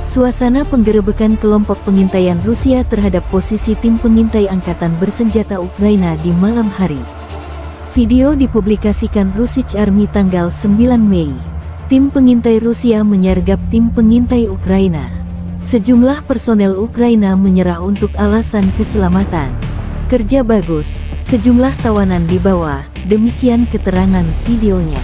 Suasana penggerebekan kelompok pengintaian Rusia terhadap posisi tim pengintai angkatan bersenjata Ukraina di malam hari. Video dipublikasikan Russian Army tanggal 9 Mei. Tim pengintai Rusia menyergap tim pengintai Ukraina. Sejumlah personel Ukraina menyerah untuk alasan keselamatan. Kerja bagus, sejumlah tawanan dibawa, demikian keterangan videonya.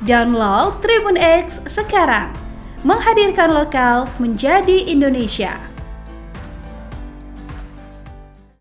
Download Tribun X sekarang, menghadirkan lokal menjadi Indonesia.